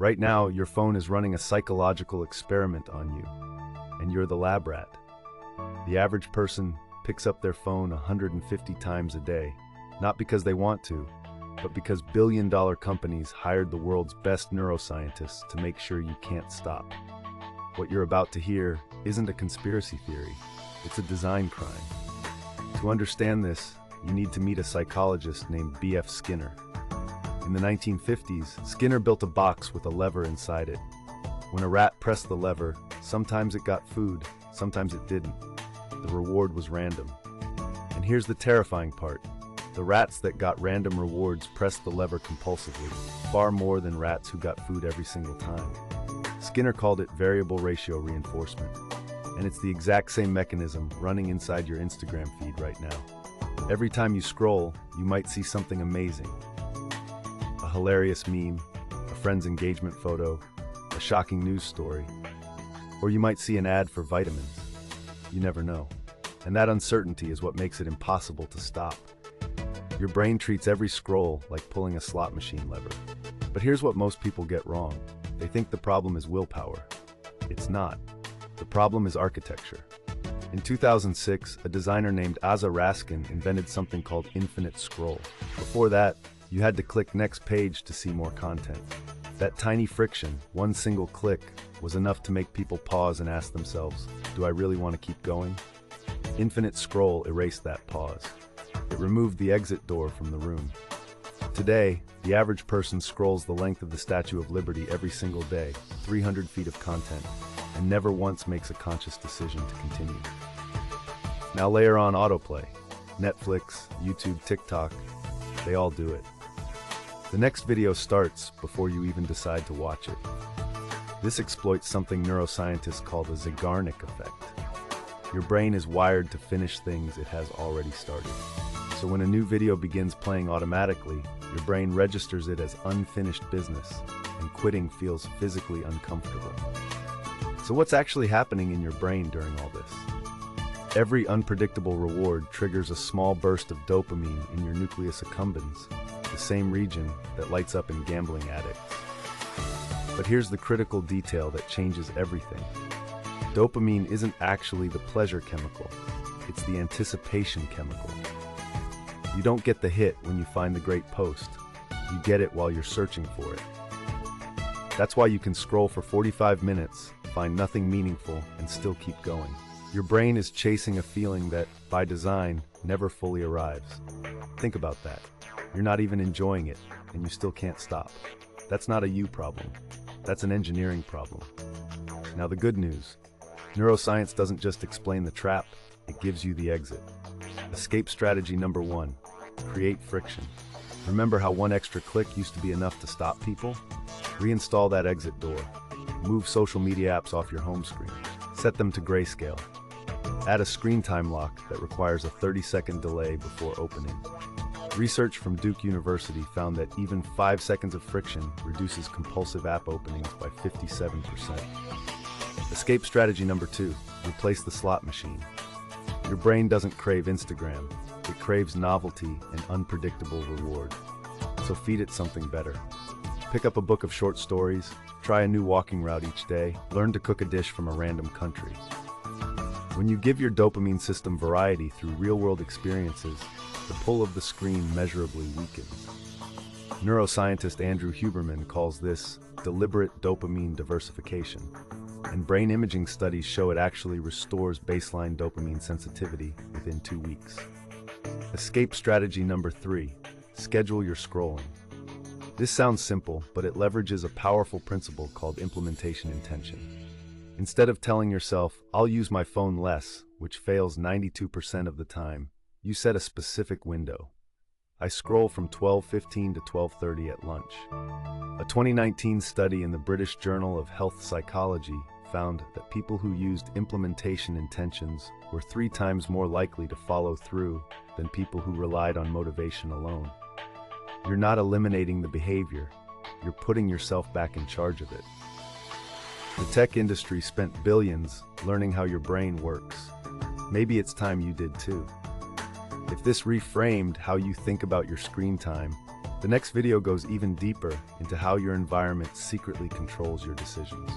Right now, your phone is running a psychological experiment on you, and you're the lab rat. The average person picks up their phone 150 times a day, not because they want to, but because billion-dollar companies hired the world's best neuroscientists to make sure you can't stop. What you're about to hear isn't a conspiracy theory, it's a design crime. To understand this, you need to meet a psychologist named B.F. Skinner. In the 1950s, Skinner built a box with a lever inside it. When a rat pressed the lever, sometimes it got food, sometimes it didn't. The reward was random. And here's the terrifying part. The rats that got random rewards pressed the lever compulsively, far more than rats who got food every single time. Skinner called it variable ratio reinforcement. And it's the exact same mechanism running inside your Instagram feed right now. Every time you scroll, you might see something amazing. A hilarious meme, a friend's engagement photo, a shocking news story, or you might see an ad for vitamins. You never know. And that uncertainty is what makes it impossible to stop. Your brain treats every scroll like pulling a slot machine lever. But here's what most people get wrong. They think the problem is willpower. It's not. The problem is architecture. In 2006, a designer named Asa Raskin invented something called infinite scroll. Before that, you had to click next page to see more content. That tiny friction, one single click, was enough to make people pause and ask themselves, do I really want to keep going? Infinite scroll erased that pause. It removed the exit door from the room. Today, the average person scrolls the length of the Statue of Liberty every single day, 300 feet of content, and never once makes a conscious decision to continue. Now layer on autoplay. Netflix, YouTube, TikTok, they all do it. The next video starts before you even decide to watch it. This exploits something neuroscientists call the Zeigarnik effect. Your brain is wired to finish things it has already started. So when a new video begins playing automatically, your brain registers it as unfinished business, and quitting feels physically uncomfortable. So what's actually happening in your brain during all this? Every unpredictable reward triggers a small burst of dopamine in your nucleus accumbens, the same region that lights up in gambling addicts. But here's the critical detail that changes everything. Dopamine isn't actually the pleasure chemical, it's the anticipation chemical. You don't get the hit when you find the great post, you get it while you're searching for it. That's why you can scroll for 45 minutes, find nothing meaningful, and still keep going. Your brain is chasing a feeling that, by design, never fully arrives. Think about that. You're not even enjoying it, and you still can't stop. That's not a you problem. That's an engineering problem. Now the good news. Neuroscience doesn't just explain the trap, it gives you the exit. Escape strategy number 1. Create friction. Remember how one extra click used to be enough to stop people? Reinstall that exit door. Move social media apps off your home screen. Set them to grayscale. Add a screen time lock that requires a 30-second delay before opening. Research from Duke University found that even 5 seconds of friction reduces compulsive app openings by 57%. Escape strategy number 2. Replace the slot machine. Your brain doesn't crave Instagram. It craves novelty and unpredictable reward. So feed it something better. Pick up a book of short stories, try a new walking route each day, learn to cook a dish from a random country. When you give your dopamine system variety through real-world experiences, the pull of the screen measurably weakens. Neuroscientist Andrew Huberman calls this deliberate dopamine diversification, and brain imaging studies show it actually restores baseline dopamine sensitivity within 2 weeks. Escape strategy number 3. Schedule your scrolling. This sounds simple, but it leverages a powerful principle called implementation intention. Instead of telling yourself, I'll use my phone less, which fails 92% of the time, you set a specific window. I scroll from 12:15 to 12:30 at lunch. A 2019 study in the British Journal of Health Psychology found that people who used implementation intentions were 3 times more likely to follow through than people who relied on motivation alone. You're not eliminating the behavior, you're putting yourself back in charge of it. The tech industry spent billions learning how your brain works. Maybe it's time you did too. If this reframed how you think about your screen time, The next video goes even deeper into how your environment secretly controls your decisions.